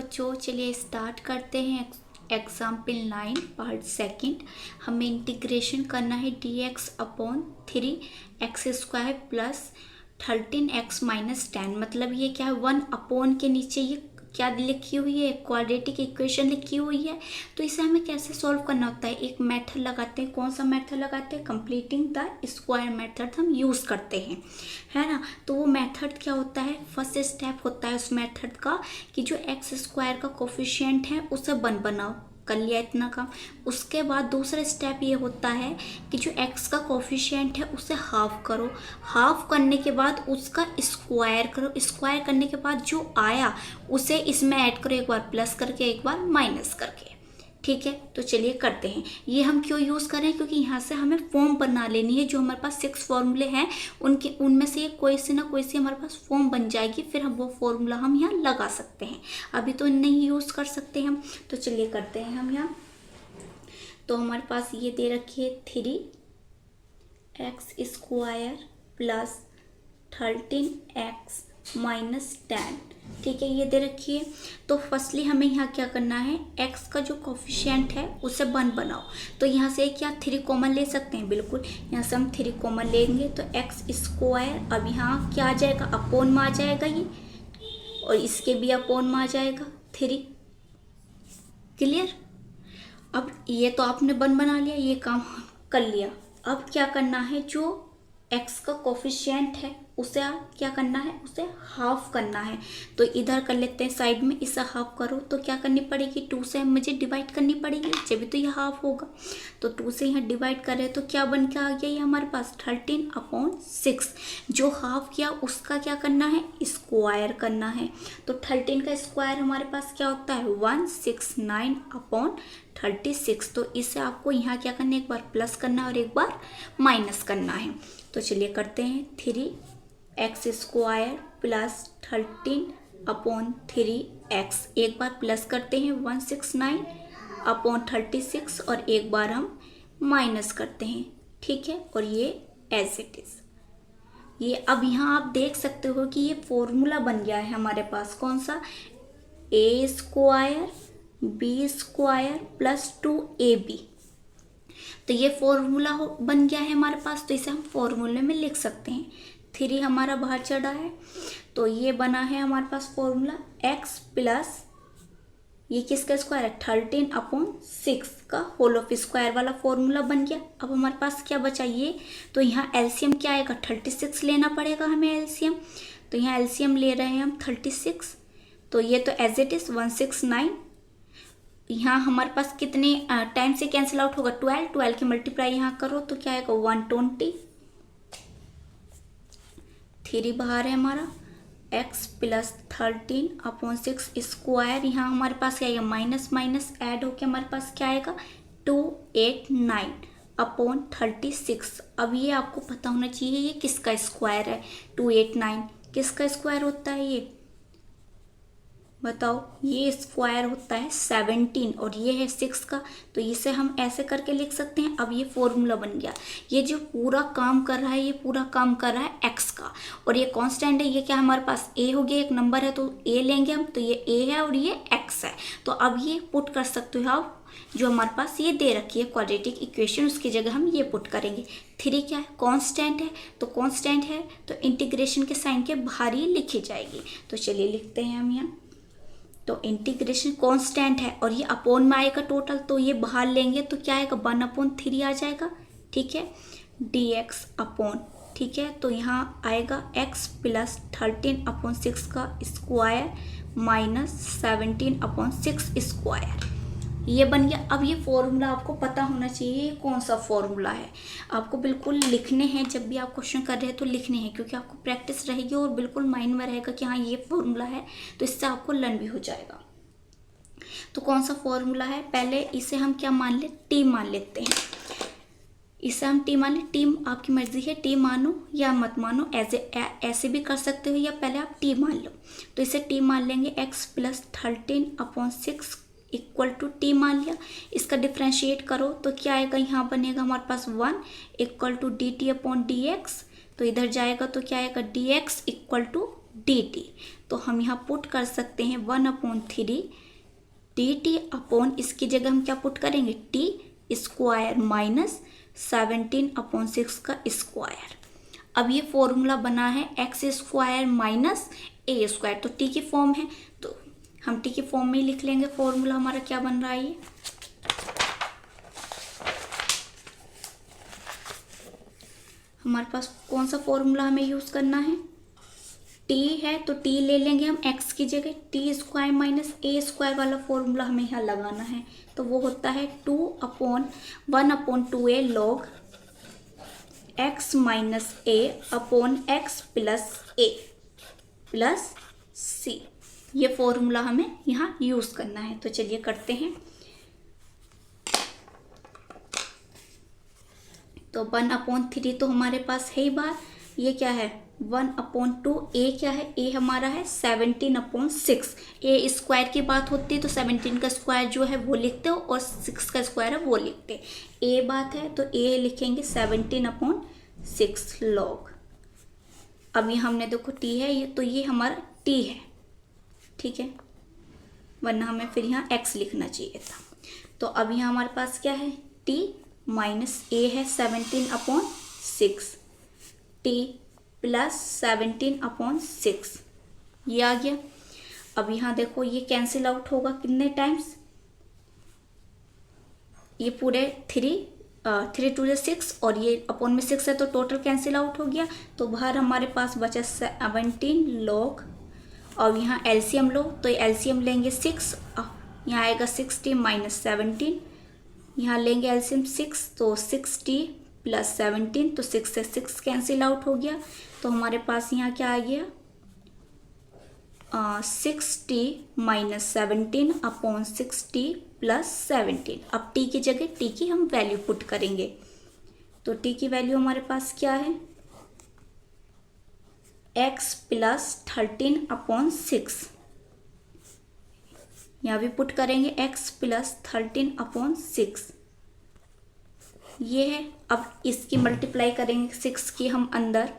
बच्चों, चलिए स्टार्ट करते हैं एग्जाम्पल 9 पार्ट सेकंड। हमें इंटीग्रेशन करना है dx upon 3x² plus 13x minus 10। मतलब ये क्या है, 1 अपॉन के नीचे ये क्या लिखी हुई है, क्वाड्रेटिक इक्वेशन लिखी हुई है। तो इसे हमें कैसे सॉल्व करना होता है, एक मेथड लगाते हैं। कौन सा मेथड लगाते हैं, कंप्लीटिंग द स्क्वायर मेथड हम यूज़ करते हैं, है ना। तो वो मेथड क्या होता है, फर्स्ट स्टेप होता है उस मेथड का कि जो एक्स स्क्वायर का कोफिशिएंट है उसे 1 बनाओ, कर लिया इतना काम। उसके बाद दूसरा स्टेप ये होता है कि जो x का कोफिशिएंट है उसे हाफ करो, हाफ करने के बाद उसका स्क्वायर करो, स्क्वायर करने के बाद जो आया उसे इसमें ऐड करो, एक बार प्लस करके एक बार माइनस करके। ठीक है, तो चलिए करते हैं। ये हम क्यों यूज़ कर रहे हैं, क्योंकि यहाँ से हमें फॉर्म बना लेनी है। जो हमारे पास 6 फॉर्मूले हैं उनमें से कोई सी ना कोई सी हमारे पास फॉर्म बन जाएगी, फिर हम वो फॉर्मूला हम यहाँ लगा सकते हैं। अभी तो नहीं यूज़ कर सकते हम, तो चलिए करते हैं हम यहाँ। तो हमारे पास ये दे रखी है 3x² प्लस 13x माइनस 10। ठीक है, ये दे रखी है। तो फर्स्टली हमें यहाँ क्या करना है, x का जो कोफिशिएंट है उसे 1 बनाओ। तो यहाँ से क्या 3 कॉमन ले सकते हैं, बिल्कुल। यहाँ से हम 3 कॉमन लेंगे तो x², अब यहाँ क्या आ जाएगा, अपॉन में आ जाएगा ये, और इसके भी अपॉन में आ जाएगा 3। क्लियर। अब ये तो आपने 1 बना लिया, ये काम कर लिया। अब क्या करना है, जो x का कोफिशिएंट है उसे क्या करना है, उसे हाफ करना है। तो इधर कर लेते हैं साइड में, इसे हाफ करो तो क्या करनी पड़ेगी, 2 से मुझे डिवाइड करनी पड़ेगी, जब तो ये हाफ होगा। तो 2 से यहाँ डिवाइड कर रहे हैं तो क्या बन के आ गया ये हमारे पास 13/6। जो हाफ किया उसका क्या करना है, स्क्वायर करना है। तो 13 का स्क्वायर हमारे पास क्या होता है, 169/36। तो इसे आपको यहाँ क्या करना है, एक बार प्लस करना है और एक बार माइनस करना है। तो चलिए करते हैं, 3x² प्लस 13/3x, एक बार प्लस करते हैं 169/36 और एक बार हम माइनस करते हैं। ठीक है, और ये एज इट इज ये। अब यहाँ आप देख सकते हो कि ये फॉर्मूला बन गया है हमारे पास, कौन सा, a² b² प्लस 2ab। तो ये फॉर्मूला बन गया है हमारे पास, तो इसे हम फॉर्मूले में लिख सकते हैं। 3 हमारा बाहर चढ़ा है, तो ये बना है हमारे पास फॉर्मूला x प्लस ये किसका स्क्वायर है, 13/6 का होल ऑफ स्क्वायर वाला फॉर्मूला बन गया। अब हमारे पास क्या बचा ये, तो यहाँ एलसीएम क्या आएगा, 36 लेना पड़ेगा हमें एलसीएम। तो यहाँ एलसीएम ले रहे हैं हम 36, तो ये तो एज इट इज 169। यहाँ हमारे पास कितने टाइम से कैंसिल आउट होगा, 12 की मल्टीप्लाई यहाँ करो तो क्या आएगा 120। 3 बाहर है हमारा, x प्लस 13/6 स्क्वायर, यहाँ हमारे पास क्या आएगा, माइनस माइनस ऐड होके हमारे पास क्या आएगा 289/36। अब ये आपको पता होना चाहिए ये किसका स्क्वायर है, 289 किसका स्क्वायर होता है ये बताओ, ये स्क्वायर होता है 17 और ये है 6 का। तो इसे हम ऐसे करके लिख सकते हैं। अब ये फॉर्मूला बन गया। ये जो पूरा काम कर रहा है, ये पूरा काम कर रहा है x का, और ये कांस्टेंट है, ये क्या हमारे पास a हो गया, एक नंबर है तो a लेंगे हम, तो ये a है और ये x है। तो अब ये पुट कर सकते हो आप, जो हमारे पास ये दे रखी है क्वाड्रेटिक इक्वेशन, उसकी जगह हम ये पुट करेंगे। 3 क्या है, कांस्टेंट है, तो कांस्टेंट है तो इंटीग्रेशन के साइन के बाहर ही लिखी जाएगी। तो चलिए लिखते हैं हम यहाँ। तो इंटीग्रेशन कांस्टेंट है और ये अपॉन में आएगा टोटल, तो ये बाहर लेंगे तो क्या आएगा 1/3 आ जाएगा। ठीक है, dx अपॉन, ठीक है, तो यहाँ आएगा x प्लस 13/6 का स्क्वायर माइनस 17/6 स्क्वायर, ये बन गया। अब ये फॉर्मूला आपको पता होना चाहिए ये कौन सा फॉर्मूला है, आपको बिल्कुल लिखने हैं। जब भी आप क्वेश्चन कर रहे हैं तो लिखने हैं, क्योंकि आपको प्रैक्टिस रहेगी और बिल्कुल माइंड में रहेगा कि हाँ ये फॉर्मूला है, तो इससे आपको लर्न भी हो जाएगा। तो कौन सा फॉर्मूला है, पहले इसे हम क्या मान ले, टी मान लेते हैं। इसे हम टी मान ले, टी आपकी मर्जी है, टी मानो या मत मानो, ऐसे भी कर सकते हो, या पहले आप टी मान लो। तो इसे टी मान लेंगे, x plus 13/6 equal to t मान लिया। इसका डिफ्रेंशिएट करो तो क्या आएगा, यहाँ बनेगा हमारे पास 1 इक्वल टू dt/dx। तो इधर जाएगा तो क्या आएगा dx इक्वल टू dt। तो हम यहाँ पुट कर सकते हैं 1/3 dt अपॉन, इसकी जगह हम क्या पुट करेंगे, t स्क्वायर माइनस 17/6 का स्क्वायर। अब ये फॉर्मूला बना है एक्स स्क्वायर माइनस ए स्क्वायर, तो टी की फॉर्म है तो हम टी की फॉर्म में ही लिख लेंगे। फॉर्मूला हमारा क्या बन रहा है, ये हमारे पास कौन सा फॉर्मूला हमें यूज़ करना है, टी है तो टी ले लेंगे हम एक्स की जगह, टी स्क्वायर माइनस ए स्क्वायर वाला फॉर्मूला हमें यहाँ लगाना है। तो वो होता है 1/2a लॉग एक्स माइनस ए अपॉन एक्स प्लस ए प्लस सी। ये फॉर्मूला हमें यहाँ यूज़ करना है। तो चलिए करते हैं। तो 1/3 तो हमारे पास है ही बार, ये क्या है 1/2, ए क्या है, ए हमारा है 17/6। ए स्क्वायर की बात होती है तो 17 का स्क्वायर जो है वो लिखते हो और 6 का स्क्वायर है वो लिखते हैं। ए बात है तो ए लिखेंगे 17/6 लॉग। अब ये हमने देखो टी है ये, तो ये हमारा टी है, ठीक है, वरना हमें फिर यहाँ एक्स लिखना चाहिए था। तो अब यहाँ हमारे पास क्या है, टी माइनस ए है 17/6, टी प्लस 17/6, ये आ गया। अब यहाँ देखो ये कैंसिल आउट होगा कितने टाइम्स, ये पूरे 3 2 6 और ये अपॉन में 6 है तो टोटल कैंसिल आउट हो गया। तो बाहर हमारे पास बचा 17 लॉग, और यहाँ एलसीएम लो तो एलसीएम लेंगे 6, यहाँ आएगा 6t माइनस 17, यहाँ लेंगे एलसीएम 6 तो 6t प्लस 17, तो 6 से 6 कैंसिल आउट हो गया। तो हमारे पास यहाँ क्या आ गया 6t minus 17 upon 6t plus 17। अब t की जगह t की हम वैल्यू पुट करेंगे, तो t की वैल्यू हमारे पास क्या है x प्लस 13/6, यहाँ भी पुट करेंगे x प्लस 13/6, ये है। अब इसकी मल्टीप्लाई करेंगे 6 की हम अंदर,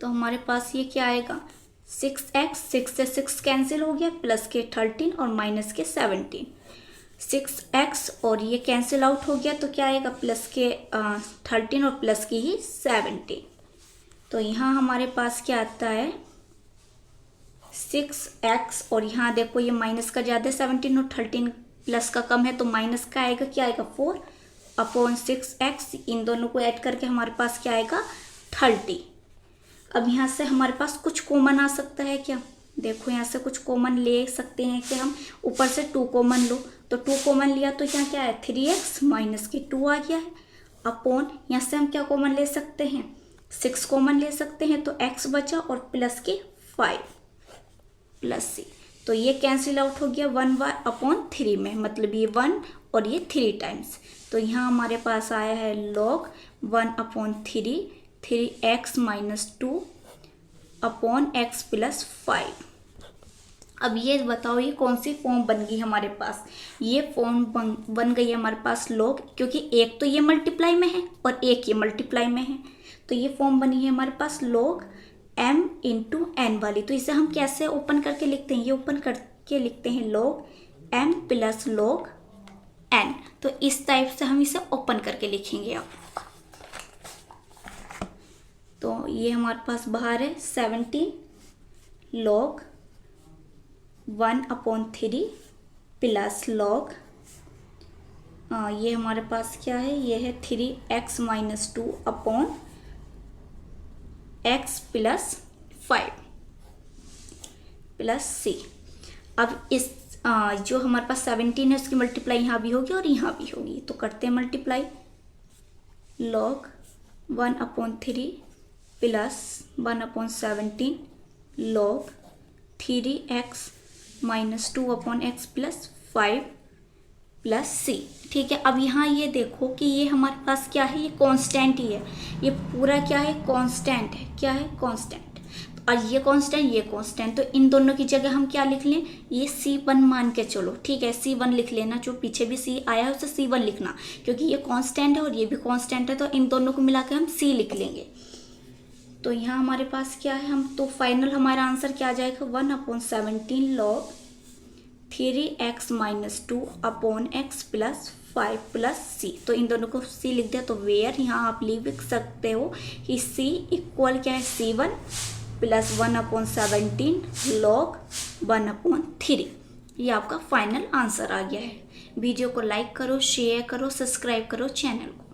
तो हमारे पास ये क्या आएगा 6x, 6 से 6 कैंसिल हो गया, प्लस के 13 और माइनस के 17, 6x और ये कैंसिल आउट हो गया तो क्या आएगा प्लस के 13 और प्लस की ही 17। तो यहाँ हमारे पास क्या आता है 6x, और यहाँ देखो ये माइनस का ज़्यादा 17 और 13 प्लस का कम है तो माइनस का आएगा, क्या आएगा 4/6x, इन दोनों को ऐड करके हमारे पास क्या आएगा 30। अब यहाँ से हमारे पास कुछ कॉमन आ सकता है क्या, देखो यहाँ से कुछ कॉमन ले सकते हैं कि हम ऊपर से 2 कॉमन लो, तो 2 कॉमन लिया तो यहाँ क्या है 3x माइनस के 2 आ गया है, अपॉन यहाँ से हम क्या कॉमन ले सकते हैं 6 कॉमन ले सकते हैं, तो x बचा और प्लस के 5 प्लस c, तो ये कैंसिल आउट हो गया 1/3 में, मतलब ये 1 और ये 3 टाइम्स। तो यहाँ हमारे पास आया है log 1/3 3x minus 2 upon x plus 5। अब ये बताओ ये कौन सी फॉर्म बन गई हमारे पास, ये फॉर्म बन गई है हमारे पास लॉग, क्योंकि एक तो ये मल्टीप्लाई में है और एक ये मल्टीप्लाई में है, तो ये फॉर्म बनी है हमारे पास लॉग m इंटू एन वाली। तो इसे हम कैसे ओपन करके लिखते हैं, ये ओपन करके लिखते हैं log m plus log n, तो इस टाइप से हम इसे ओपन करके लिखेंगे। अब तो ये हमारे पास बाहर है 17 लॉग 1/3 प्लस लॉग ये हमारे पास क्या है, ये है 3x minus 2 upon x plus 5 plus c। अब इस जो हमारे पास 17 है उसकी मल्टीप्लाई यहाँ भी होगी और यहाँ भी होगी, तो करते हैं multiply log 1/3 plus 1/17 log 3x minus 2 upon x plus 5 plus c. ठीक है, अब यहाँ ये देखो कि ये हमारे पास क्या है, ये कांस्टेंट ही है, ये पूरा क्या है कांस्टेंट है, क्या है कांस्टेंट, और ये कांस्टेंट, तो इन दोनों की जगह हम क्या लिख लें, ये C1 मान के चलो, ठीक है C1 लिख लेना, जो पीछे भी C आया है उसे C1 लिखना, क्योंकि ये कांस्टेंट है और ये भी कांस्टेंट है, तो इन दोनों को मिला के हम C लिख लेंगे। तो यहाँ हमारे पास क्या है, हम तो फाइनल हमारा आंसर क्या आ जाएगा, 1/17 log 3x-2 upon x plus 5 plus c. तो इन दोनों को c लिख दिया, तो वेयर यहाँ आप लिख सकते हो कि c इक्वल क्या है, C1 प्लस 1/17 log 1/3। ये आपका फाइनल आंसर आ गया है। वीडियो को लाइक करो, शेयर करो, सब्सक्राइब करो चैनल को।